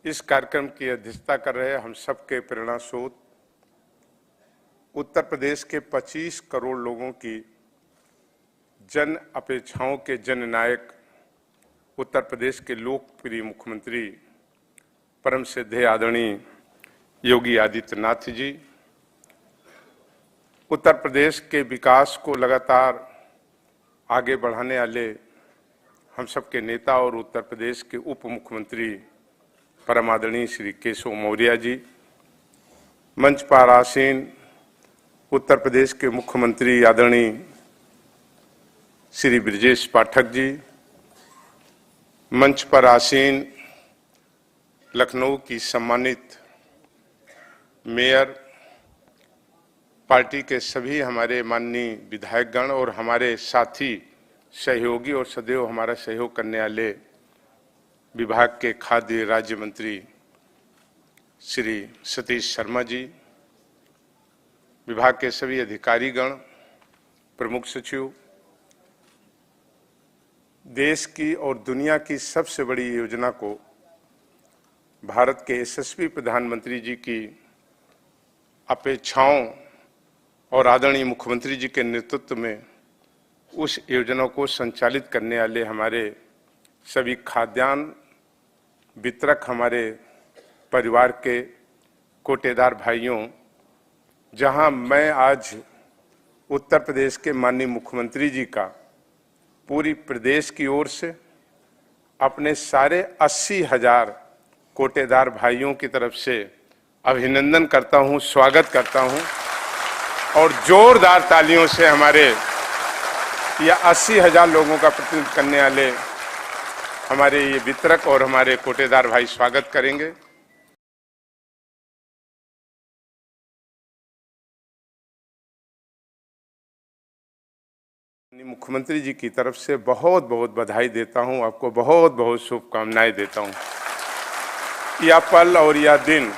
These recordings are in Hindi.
इस कार्यक्रम की अध्यक्षता कर रहे हम सबके प्रेरणा स्रोत उत्तर प्रदेश के 25 करोड़ लोगों की जन अपेक्षाओं के जननायक उत्तर प्रदेश के लोकप्रिय मुख्यमंत्री परम श्रद्धेय आदरणीय योगी आदित्यनाथ जी, उत्तर प्रदेश के विकास को लगातार आगे बढ़ाने वाले हम सबके नेता और उत्तर प्रदेश के उप मुख्यमंत्री परम आदरणीय श्री केशव मौर्य जी, मंच पर आसीन उत्तर प्रदेश के मुख्यमंत्री आदरणीय श्री ब्रजेश पाठक जी, मंच पर आसीन लखनऊ की सम्मानित मेयर, पार्टी के सभी हमारे माननीय विधायकगण और हमारे साथी सहयोगी और सदैव हमारा सहयोग करने वाले विभाग के खाद्य राज्य मंत्री श्री सतीश शर्मा जी, विभाग के सभी अधिकारीगण, प्रमुख सचिव, देश की और दुनिया की सबसे बड़ी योजना को भारत के यशस्वी प्रधानमंत्री जी की अपेक्षाओं और आदरणीय मुख्यमंत्री जी के नेतृत्व में उस योजना को संचालित करने वाले हमारे सभी खाद्यान्न वितरक, हमारे परिवार के कोटेदार भाइयों, जहां मैं आज उत्तर प्रदेश के माननीय मुख्यमंत्री जी का पूरी प्रदेश की ओर से अपने सारे 80,000 कोटेदार भाइयों की तरफ से अभिनंदन करता हूं, स्वागत करता हूं और जोरदार तालियों से हमारे या 80,000 लोगों का प्रतिनिधित्व करने वाले हमारे ये वितरक और हमारे कोटेदार भाई स्वागत करेंगे। मुख्यमंत्री जी की तरफ से बहुत बहुत बधाई देता हूं, आपको बहुत बहुत शुभकामनाएं देता हूं। यह पल और यह दिन,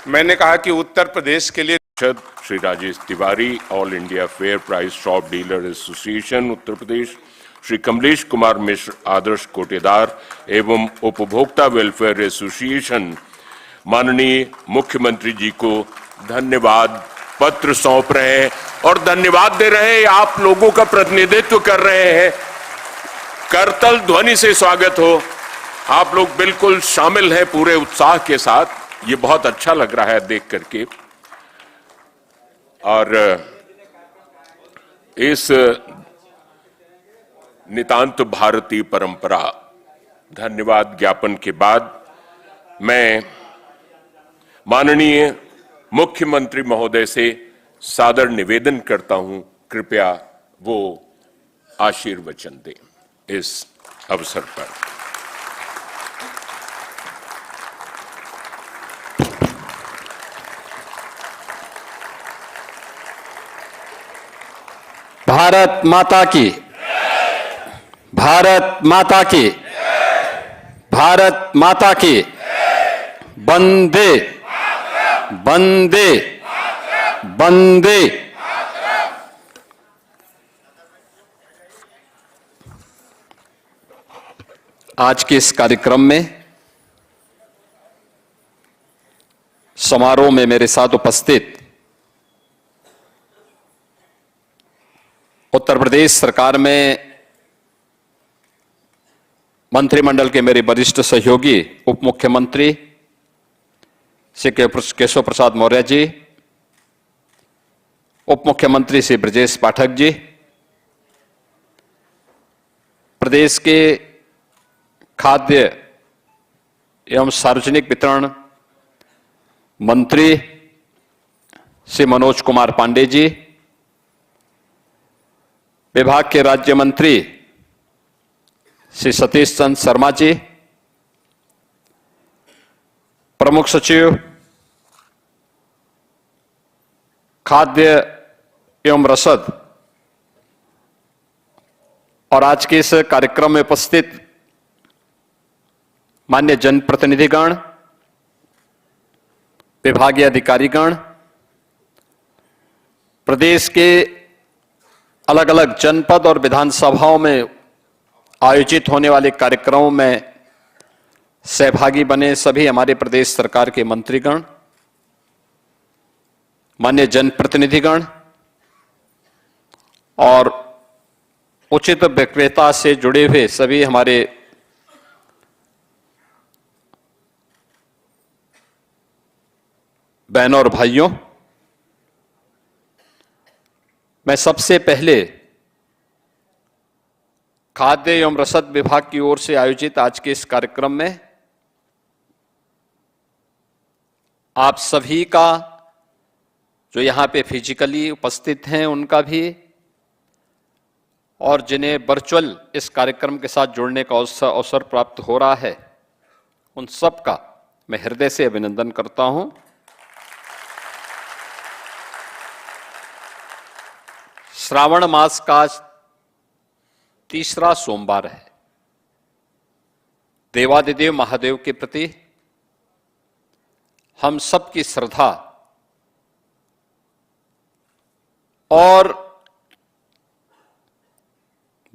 मैंने कहा कि उत्तर प्रदेश के लिए Shri Rajesh Tiwari, all India fair price shop dealer association Uttar Pradesh, Shri Kamlesh Kumar Mishra, आदर्श कोटेदार एवं उपभोक्ता वेलफेयर एसोसिएशन, माननीय मुख्यमंत्री जी को धन्यवाद पत्र सौंप रहे हैं और धन्यवाद दे रहे हैं। आप लोगों का प्रतिनिधित्व कर रहे हैं, करतल ध्वनि से स्वागत हो। आप लोग बिल्कुल शामिल हैं पूरे उत्साह के साथ, ये बहुत अच्छा लग रहा है देख करके। और इस नितांत भारतीय परंपरा धन्यवाद ज्ञापन के बाद मैं माननीय मुख्यमंत्री महोदय से सादर निवेदन करता हूं, कृपया वो आशीर्वचन दें इस अवसर पर। भारत माता की, भारत माता की, भारत माता की, वंदे वंदे वंदे। आज के इस कार्यक्रम में समारोह में मेरे साथ उपस्थित उत्तर प्रदेश सरकार में मंत्रिमंडल के मेरे वरिष्ठ सहयोगी उप मुख्यमंत्री श्री केशव प्रसाद मौर्य जी, उप मुख्यमंत्री श्री ब्रजेश पाठक जी, प्रदेश के खाद्य एवं सार्वजनिक वितरण मंत्री श्री मनोज कुमार पांडे जी, विभाग के राज्य मंत्री श्री सतीश चंद्र शर्मा जी, प्रमुख सचिव खाद्य एवं रसद और आज के इस कार्यक्रम में उपस्थित मान्य जनप्रतिनिधिगण, विभागीय अधिकारीगण, प्रदेश के अलग अलग जनपद और विधानसभाओं में आयोजित होने वाले कार्यक्रमों में सहभागी बने सभी हमारे प्रदेश सरकार के मंत्रीगण, मान्य जनप्रतिनिधिगण और उचित विक्रेता से जुड़े हुए सभी हमारे बहनों और भाइयों, मैं सबसे पहले खाद्य एवं रसद विभाग की ओर से आयोजित आज के इस कार्यक्रम में आप सभी का, जो यहां पे फिजिकली उपस्थित हैं उनका भी, और जिन्हें वर्चुअल इस कार्यक्रम के साथ जुड़ने का अवसर प्राप्त हो रहा है, उन सब का मैं हृदय से अभिनंदन करता हूं। श्रावण मास का तीसरा सोमवार है। देवादिदेव महादेव के प्रति हम सबकी श्रद्धा और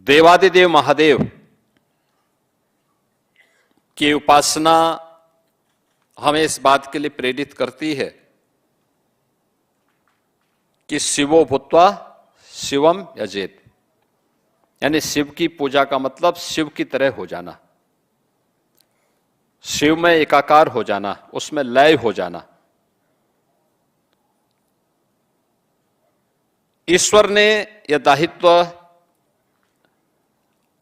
देवादिदेव महादेव की उपासना हमें इस बात के लिए प्रेरित करती है कि शिवो भूत्वा शिवम यजेत, यानी शिव की पूजा का मतलब शिव की तरह हो जाना, शिव में एकाकार हो जाना, उसमें लय हो जाना। ईश्वर ने यह दायित्व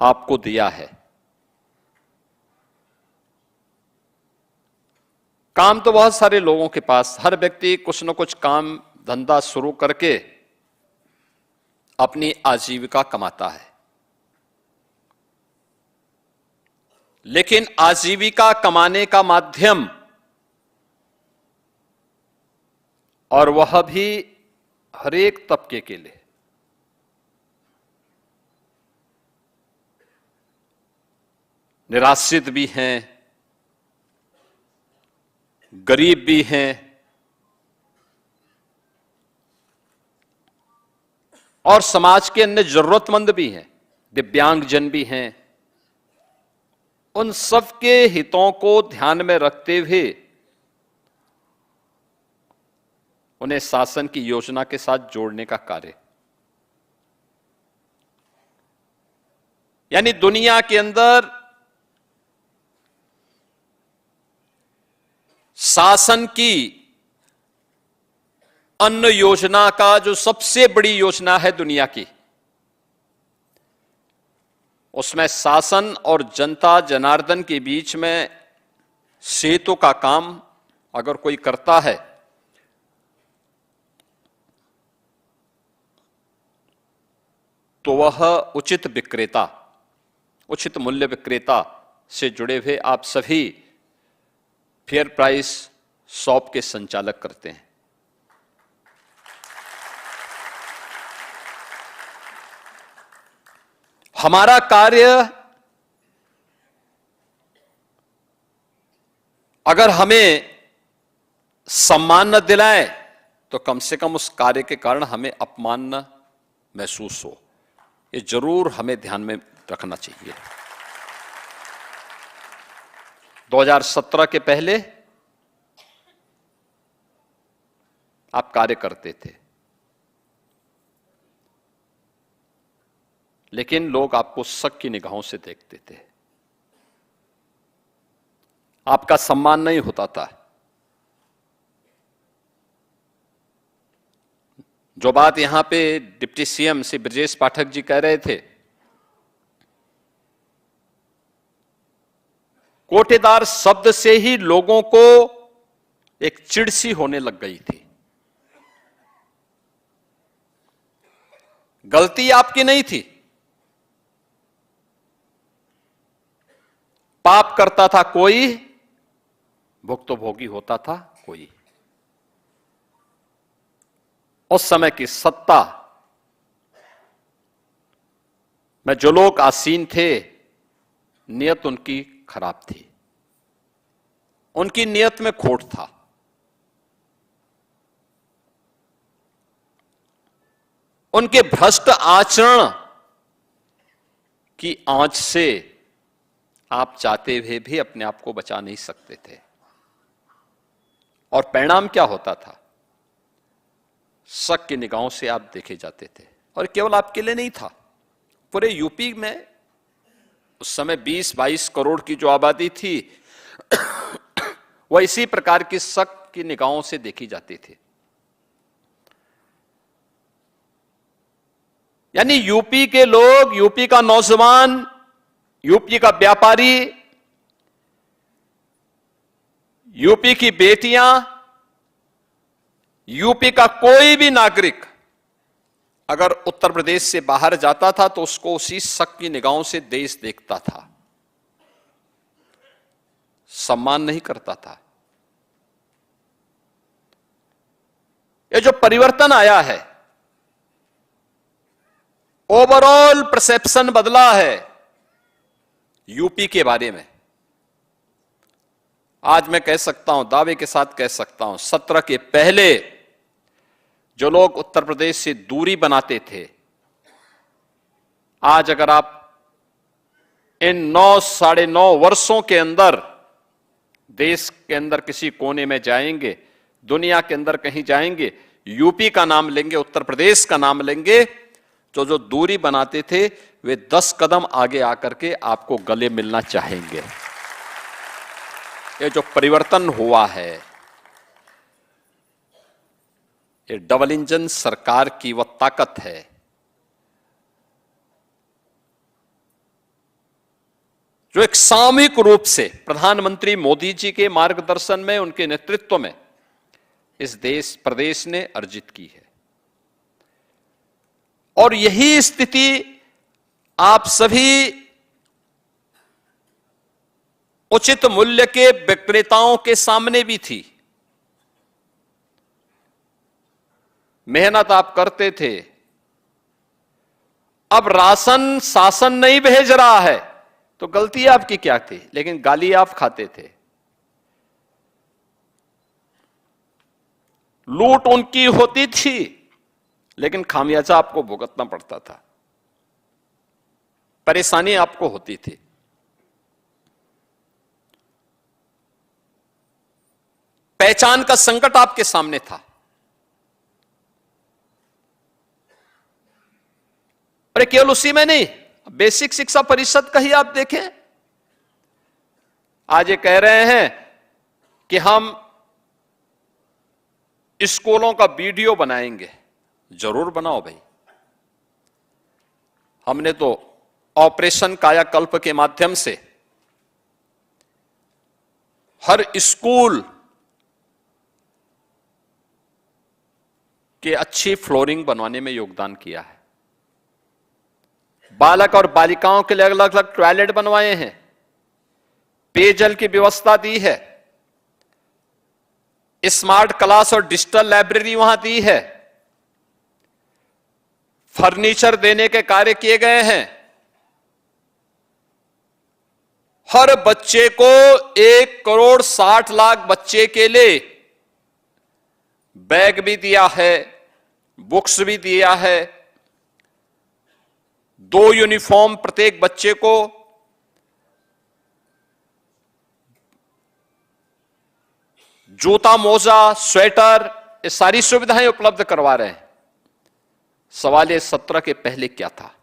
आपको दिया है। काम तो बहुत सारे लोगों के पास, हर व्यक्ति कुछ न कुछ काम धंधा शुरू करके अपनी आजीविका कमाता है, लेकिन आजीविका कमाने का माध्यम, और वह भी हर एक तबके के लिए, निराश्रित भी हैं, गरीब भी हैं और समाज के अन्य जरूरतमंद भी हैं, दिव्यांगजन भी हैं। उन सब के हितों को ध्यान में रखते हुए उन्हें शासन की योजना के साथ जोड़ने का कार्य, यानी दुनिया के अंदर शासन की अन्न योजना का जो सबसे बड़ी योजना है दुनिया की, उसमें शासन और जनता जनार्दन के बीच में सेतु का काम अगर कोई करता है तो वह उचित विक्रेता, उचित मूल्य विक्रेता से जुड़े हुए आप सभी फेयर प्राइस शॉप के संचालक करते हैं। हमारा कार्य अगर हमें सम्मान न दिलाए तो कम से कम उस कार्य के कारण हमें अपमान न महसूस हो, ये जरूर हमें ध्यान में रखना चाहिए। 2017 के पहले आप कार्य करते थे, लेकिन लोग आपको शक की निगाहों से देखते थे, आपका सम्मान नहीं होता था। जो बात यहां पे डिप्टी सीएम श्री ब्रजेश पाठक जी कह रहे थे, कोटेदार शब्द से ही लोगों को एक चिढ़ सी होने लग गई थी। गलती आपकी नहीं थी, पाप करता था कोई, भुक्तभोगी होता था कोई। उस समय की सत्ता में जो लोग आसीन थे, नियत उनकी खराब थी, उनकी नियत में खोट था। उनके भ्रष्ट आचरण की आंच से आप चाहते हुए भी अपने आप को बचा नहीं सकते थे। और परिणाम क्या होता था? शक की निगाहों से आप देखे जाते थे। और केवल आपके लिए नहीं था, पूरे यूपी में उस समय 20-22 करोड़ की जो आबादी थी वह इसी प्रकार की शक की निगाहों से देखी जाती थी। यानी यूपी के लोग, यूपी का नौजवान, यूपी का व्यापारी, यूपी की बेटियां, यूपी का कोई भी नागरिक अगर उत्तर प्रदेश से बाहर जाता था तो उसको उसी शक की निगाहों से देश देखता था, सम्मान नहीं करता था। ये जो परिवर्तन आया है, ओवरऑल परसेप्शन बदला है यूपी के बारे में। आज मैं कह सकता हूं, दावे के साथ कह सकता हूं, 17 के पहले जो लोग उत्तर प्रदेश से दूरी बनाते थे, आज अगर आप इन 9-9.5 वर्षों के अंदर देश के अंदर किसी कोने में जाएंगे, दुनिया के अंदर कहीं जाएंगे, यूपी का नाम लेंगे, उत्तर प्रदेश का नाम लेंगे, तो जो दूरी बनाते थे वे 10 कदम आगे आकर के आपको गले मिलना चाहेंगे। ये जो परिवर्तन हुआ है, ये डबल इंजन सरकार की वह ताकत है जो एक सामूहिक रूप से प्रधानमंत्री मोदी जी के मार्गदर्शन में, उनके नेतृत्व में इस प्रदेश ने अर्जित की है। और यही स्थिति आप सभी उचित मूल्य के विक्रेताओं के सामने भी थी। मेहनत आप करते थे, अब राशन शासन नहीं भेज रहा है तो गलती आपकी क्या थी, लेकिन गाली आप खाते थे। लूट उनकी होती थी लेकिन खामियाजा आपको भुगतना पड़ता था, परेशानी आपको होती थी। पहचान का संकट आपके सामने था। अरे केवल उसी में नहीं, बेसिक शिक्षा परिषद का ही आप देखें। आज ये कह रहे हैं कि हम स्कूलों का वीडियो बनाएंगे। जरूर बनाओ भाई। हमने तो ऑपरेशन कायाकल्प के माध्यम से हर स्कूल के अच्छी फ्लोरिंग बनवाने में योगदान किया है। बालक और बालिकाओं के लिए अलग अलग टॉयलेट बनवाए हैं, पेयजल की व्यवस्था दी है, स्मार्ट क्लास और डिजिटल लाइब्रेरी वहां दी है, फर्नीचर देने के कार्य किए गए हैं। हर बच्चे को 1,60,00,000 बच्चे के लिए बैग भी दिया है, बुक्स भी दिया है, 2 यूनिफॉर्म प्रत्येक बच्चे को, जूता, मोजा, स्वेटर, ये सारी सुविधाएं उपलब्ध करवा रहे हैं। सवाल ये 17 के पहले क्या था?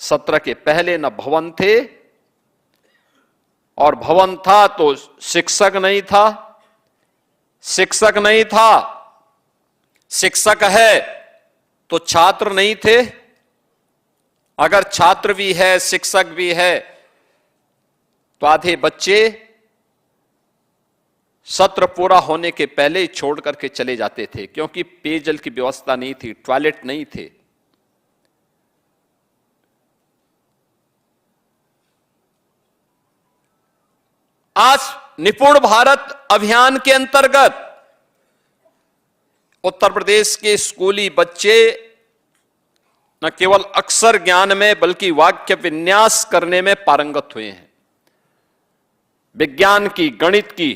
17 के पहले न भवन थे, और भवन था तो शिक्षक नहीं था, शिक्षक नहीं था, शिक्षक है तो छात्र नहीं थे, अगर छात्र भी है शिक्षक भी है तो आधे बच्चे सत्र पूरा होने के पहले ही छोड़ करके चले जाते थे, क्योंकि पेयजल की व्यवस्था नहीं थी, टॉयलेट नहीं थे। आज निपुण भारत अभियान के अंतर्गत उत्तर प्रदेश के स्कूली बच्चे न केवल अक्षर ज्ञान में बल्कि वाक्य विन्यास करने में पारंगत हुए हैं। विज्ञान की, गणित की,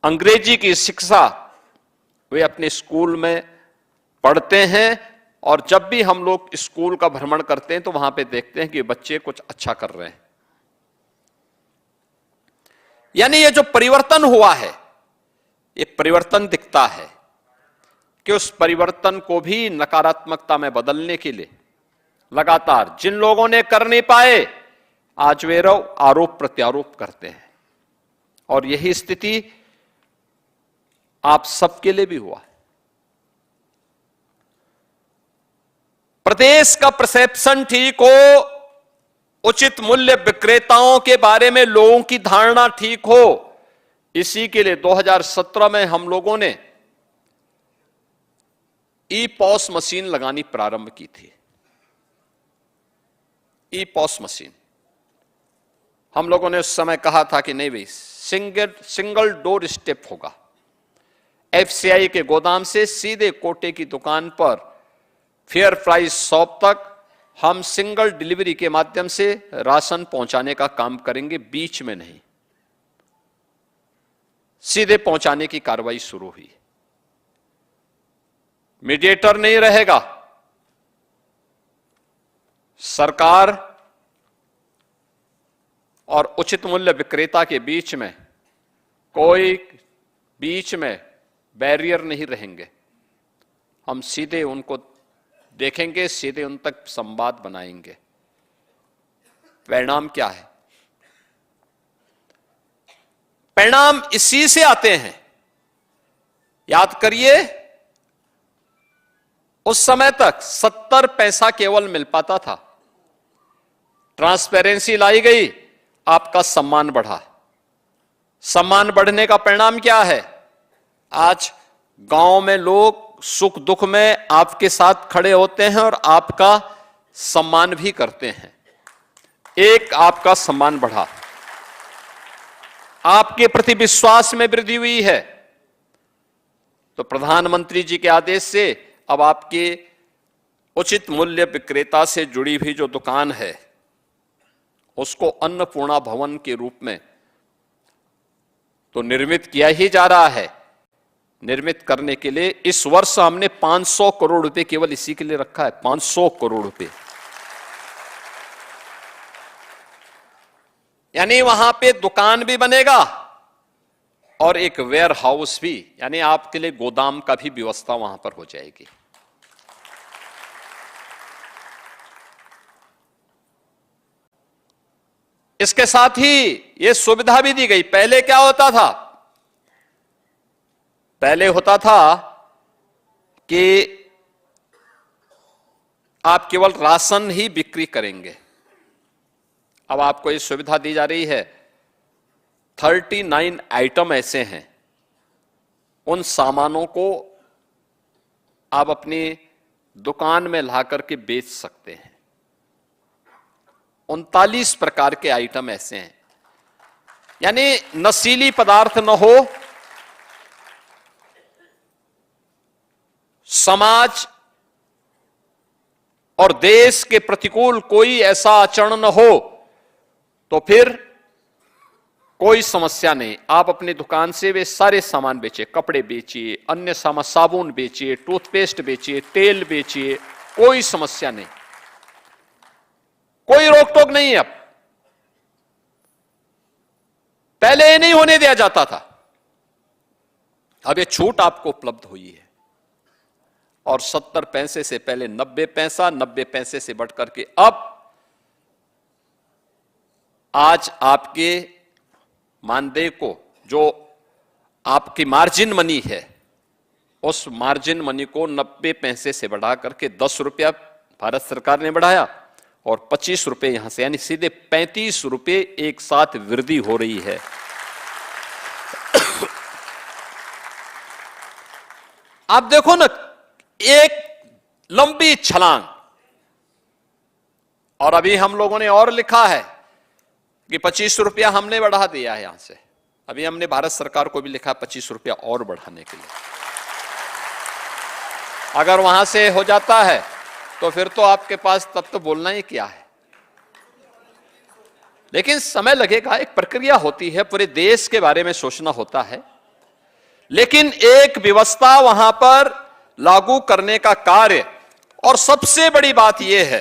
अंग्रेजी की शिक्षा वे अपने स्कूल में पढ़ते हैं, और जब भी हम लोग स्कूल का भ्रमण करते हैं तो वहां पे देखते हैं कि बच्चे कुछ अच्छा कर रहे हैं। यानी ये जो परिवर्तन हुआ है, ये परिवर्तन दिखता है कि उस परिवर्तन को भी नकारात्मकता में बदलने के लिए लगातार जिन लोगों ने कर नहीं पाए, आज वे आरोप प्रत्यारोप करते हैं। और यही स्थिति आप सबके लिए भी हुआ है। प्रदेश का परसेप्शन ठीक हो, उचित मूल्य विक्रेताओं के बारे में लोगों की धारणा ठीक हो, इसी के लिए 2017 में हम लोगों ने ई पॉस मशीन लगानी प्रारंभ की थी। ई पॉस मशीन हम लोगों ने उस समय कहा था कि नहीं भाई, सिंगल डोर स्टेप होगा। एफसीआई के गोदाम से सीधे कोटे की दुकान पर फेयर प्राइस शॉप तक हम सिंगल डिलीवरी के माध्यम से राशन पहुंचाने का काम करेंगे, बीच में नहीं, सीधे पहुंचाने की कार्रवाई शुरू हुई। मीडिएटर नहीं रहेगा, सरकार और उचित मूल्य विक्रेता के बीच में कोई बैरियर नहीं रहेंगे। हम सीधे उनको देखेंगे, सीधे उन तक संवाद बनाएंगे। परिणाम क्या है? परिणाम इसी से आते हैं। याद करिए, उस समय तक 70 पैसा केवल मिल पाता था। ट्रांसपेरेंसी लाई गई, आपका सम्मान बढ़ा। सम्मान बढ़ने का परिणाम क्या है? आज गांव में लोग सुख दुख में आपके साथ खड़े होते हैं और आपका सम्मान भी करते हैं। एक, आपका सम्मान बढ़ा, आपके प्रति विश्वास में वृद्धि हुई है। तो प्रधानमंत्री जी के आदेश से अब आपके उचित मूल्य विक्रेता से जुड़ी हुई जो दुकान है, उसको अन्नपूर्णा भवन के रूप में तो निर्मित किया ही जा रहा है। निर्मित करने के लिए इस वर्ष हमने 500 करोड़ रुपए केवल इसी के लिए रखा है। 500 करोड़ रुपए, यानी वहां पे दुकान भी बनेगा और एक वेयर हाउस भी, यानी आपके लिए गोदाम का भी व्यवस्था वहां पर हो जाएगी। इसके साथ ही यह सुविधा भी दी गई। पहले क्या होता था? पहले होता था कि आप केवल राशन ही बिक्री करेंगे। अब आपको यह सुविधा दी जा रही है। 39 आइटम ऐसे हैं, उन सामानों को आप अपनी दुकान में ला करके बेच सकते हैं। 39 प्रकार के आइटम ऐसे हैं, यानी नशीली पदार्थ न हो, समाज और देश के प्रतिकूल कोई ऐसा आचरण न हो, तो फिर कोई समस्या नहीं। आप अपनी दुकान से वे सारे सामान बेचिए, कपड़े बेचिए, अन्य सामान, साबुन बेचिए, टूथपेस्ट बेचिए, तेल बेचिए, कोई समस्या नहीं, कोई रोक टोक नहीं है। अब पहले ये नहीं होने दिया जाता था, अब ये छूट आपको उपलब्ध हुई है। और 70 पैसे से पहले 90 पैसा, 90 पैसे से बढ़कर के अब आज आपके मानदेय को, जो आपकी मार्जिन मनी है, उस मार्जिन मनी को 90 पैसे से बढ़ा करके 10 रुपया भारत सरकार ने बढ़ाया और 25 रुपए यहां से, यानी सीधे 35 रुपए एक साथ वृद्धि हो रही है। आप देखो ना, एक लंबी छलांग। और अभी हम लोगों ने और लिखा है कि 25 रुपया हमने बढ़ा दिया है। यहां से अभी हमने भारत सरकार को भी लिखा 25 रुपया और बढ़ाने के लिए। अगर वहां से हो जाता है तो फिर तो आपके पास तब तो बोलना ही क्या है। लेकिन समय लगेगा, एक प्रक्रिया होती है, पूरे देश के बारे में सोचना होता है। लेकिन एक व्यवस्था वहां पर लागू करने का कार्य, और सबसे बड़ी बात यह है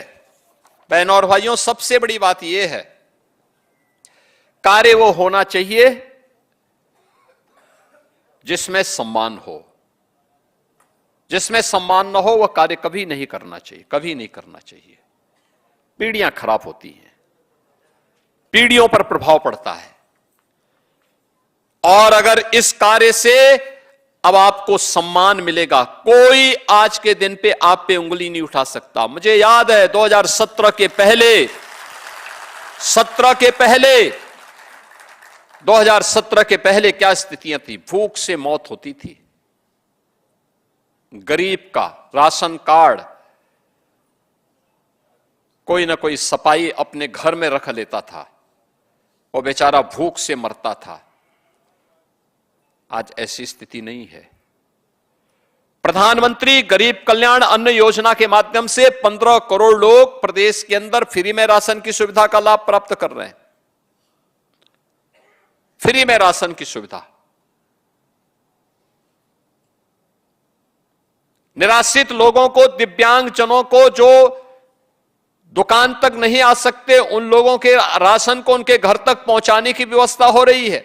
बहनों और भाइयों, सबसे बड़ी बात यह है, कार्य वो होना चाहिए जिसमें सम्मान हो। जिसमें सम्मान न हो वह कार्य कभी नहीं करना चाहिए, कभी नहीं करना चाहिए। पीढ़ियां खराब होती हैं, पीढ़ियों पर प्रभाव पड़ता है। और अगर इस कार्य से अब आपको सम्मान मिलेगा, कोई आज के दिन पे आप पे उंगली नहीं उठा सकता। मुझे याद है 2017 के पहले 2017 के पहले क्या स्थितियां थी। भूख से मौत होती थी, गरीब का राशन कार्ड कोई ना कोई सपाई अपने घर में रख लेता था, वो बेचारा भूख से मरता था। आज ऐसी स्थिति नहीं है। प्रधानमंत्री गरीब कल्याण अन्न योजना के माध्यम से 15 करोड़ लोग प्रदेश के अंदर फ्री में राशन की सुविधा का लाभ प्राप्त कर रहे हैं। फ्री में राशन की सुविधा। निराश्रित लोगों को, दिव्यांगजनों को जो दुकान तक नहीं आ सकते, उन लोगों के राशन को उनके घर तक पहुंचाने की व्यवस्था हो रही है।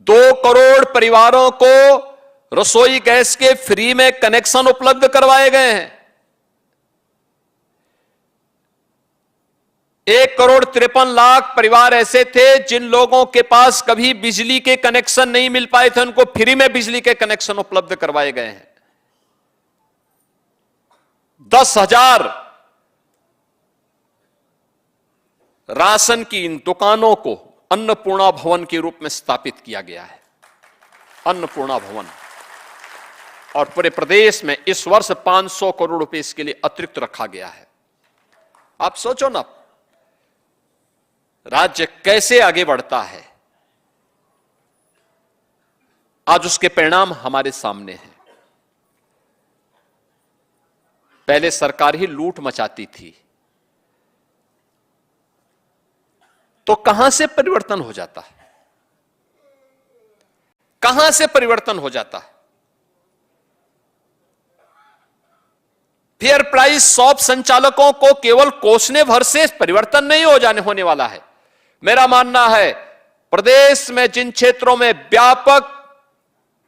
2 करोड़ परिवारों को रसोई गैस के फ्री में कनेक्शन उपलब्ध करवाए गए हैं। 1,53,00,000 परिवार ऐसे थे जिन लोगों के पास कभी बिजली के कनेक्शन नहीं मिल पाए थे, उनको फ्री में बिजली के कनेक्शन उपलब्ध करवाए गए हैं। 10,000 राशन की इन दुकानों को अन्नपूर्णा भवन के रूप में स्थापित किया गया है। अन्नपूर्णा भवन। और पूरे प्रदेश में इस वर्ष 500 करोड़ रुपए इसके लिए अतिरिक्त रखा गया है। आप सोचो ना, राज्य कैसे आगे बढ़ता है। आज उसके परिणाम हमारे सामने हैं। पहले सरकार ही लूट मचाती थी, तो कहां से परिवर्तन हो जाता है, कहां से परिवर्तन हो जाता है। फेयर प्राइस शॉप संचालकों को केवल कोसने भर से परिवर्तन नहीं होने वाला है। मेरा मानना है प्रदेश में जिन क्षेत्रों में व्यापक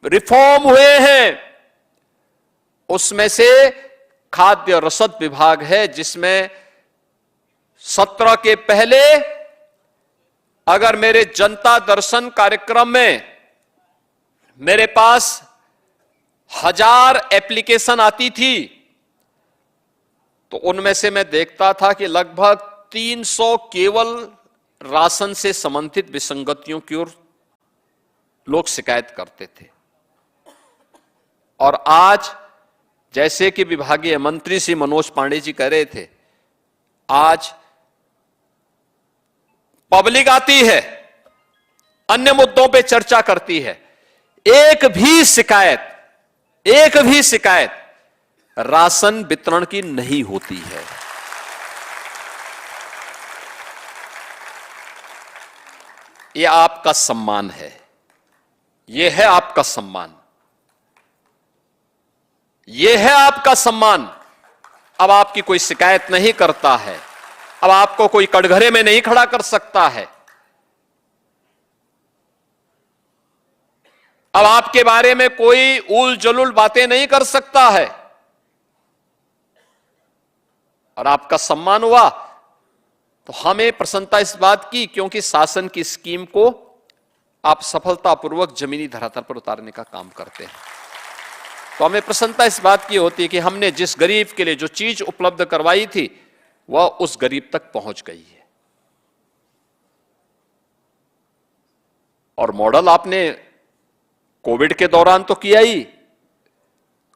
रिफॉर्म हुए हैं, उसमें से खाद्य रसद विभाग है, जिसमें 17 के पहले अगर मेरे जनता दर्शन कार्यक्रम में मेरे पास 1000 एप्लीकेशन आती थी, तो उनमें से मैं देखता था कि लगभग 300 केवल राशन से संबंधित विसंगतियों की ओर लोग शिकायत करते थे। और आज जैसे कि विभागीय मंत्री श्री मनोज पांडे जी कह रहे थे, आज पब्लिक आती है, अन्य मुद्दों पे चर्चा करती है, एक भी शिकायत राशन वितरण की नहीं होती है। यह आपका सम्मान है, यह है आपका सम्मान, यह है आपका सम्मान। अब आपकी कोई शिकायत नहीं करता है, अब आपको कोई कटघरे में नहीं खड़ा कर सकता है, अब आपके बारे में कोई उल जलुल बातें नहीं कर सकता है, और आपका सम्मान हुआ तो हमें प्रसन्नता इस बात की, क्योंकि शासन की स्कीम को आप सफलतापूर्वक जमीनी धरातल पर उतारने का काम करते हैं। तो हमें प्रसन्नता इस बात की होती है कि हमने जिस गरीब के लिए जो चीज उपलब्ध करवाई थी वह उस गरीब तक पहुंच गई है। और मॉडल आपने कोविड के दौरान तो किया ही,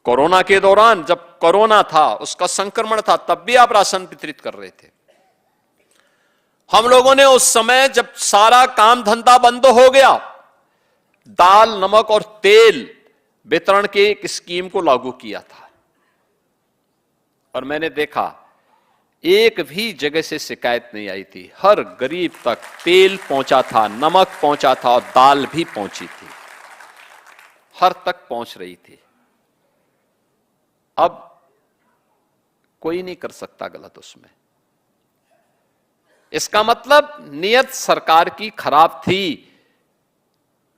कोरोना के दौरान जब कोरोना था, उसका संक्रमण था, तब भी आप राशन वितरित कर रहे थे। हम लोगों ने उस समय जब सारा काम धंधा बंद हो गया, दाल, नमक और तेल वितरण की एक स्कीम को लागू किया था। और मैंने देखा एक भी जगह से शिकायत नहीं आई थी, हर गरीब तक तेल पहुंचा था, नमक पहुंचा था और दाल भी पहुंची थी, हर तक पहुंच रही थी। अब कोई नहीं कर सकता गलत उसमें। इसका मतलब नियत सरकार की खराब थी,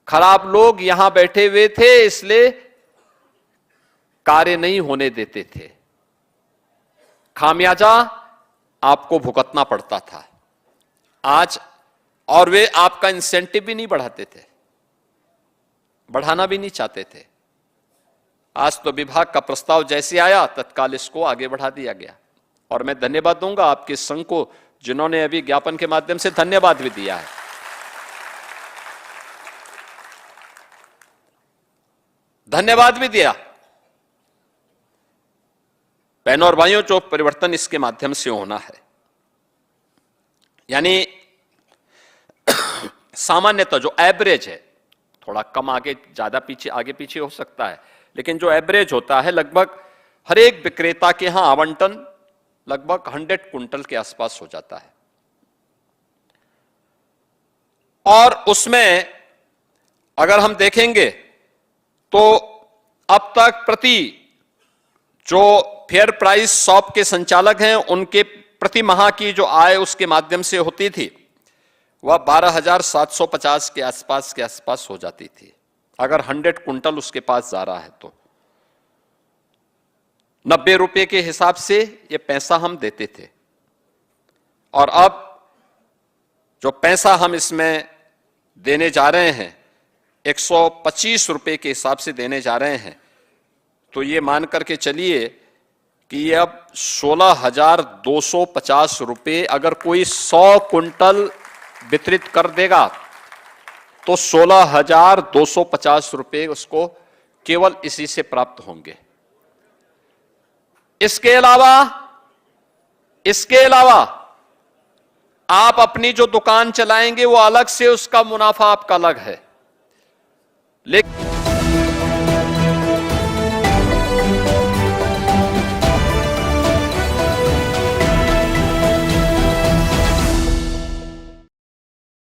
खराब लोग यहां बैठे हुए थे, इसलिए कार्य नहीं होने देते थे। खामियाजा आपको भुगतना पड़ता था आज, और वे आपका इंसेंटिव भी नहीं बढ़ाते थे, बढ़ाना भी नहीं चाहते थे। आज तो विभाग का प्रस्ताव जैसे आया तत्काल इसको आगे बढ़ा दिया गया, और मैं धन्यवाद दूंगा आपके संघ को, जिन्होंने अभी ज्ञापन के माध्यम से धन्यवाद भी दिया है। धन्यवाद भी दिया। बहनों और भाइयों, जो परिवर्तन इसके माध्यम से होना है, यानी सामान्यतः जो एवरेज है, थोड़ा कम आगे ज्यादा पीछे आगे पीछे हो सकता है, लेकिन जो एवरेज होता है लगभग हर एक विक्रेता के यहां आवंटन लगभग 100 कुंटल के आसपास हो जाता है। और उसमें अगर हम देखेंगे तो अब तक प्रति जो फेयर प्राइस शॉप के संचालक हैं, उनके प्रति माह की जो आय उसके माध्यम से होती थी वह 12,750 के आसपास हो जाती थी। अगर 100 कुंटल उसके पास जा रहा है तो 90 रुपए के हिसाब से ये पैसा हम देते थे, और अब जो पैसा हम इसमें देने जा रहे हैं 125 रुपए के हिसाब से देने जा रहे हैं, तो ये मान करके चलिए कि ये अब 16,250 रुपए, अगर कोई 100 कुंटल वितरित कर देगा तो 16,250 रुपए उसको केवल इसी से प्राप्त होंगे। इसके अलावा आप अपनी जो दुकान चलाएंगे वो अलग से, उसका मुनाफा आपका अलग है, लेकिन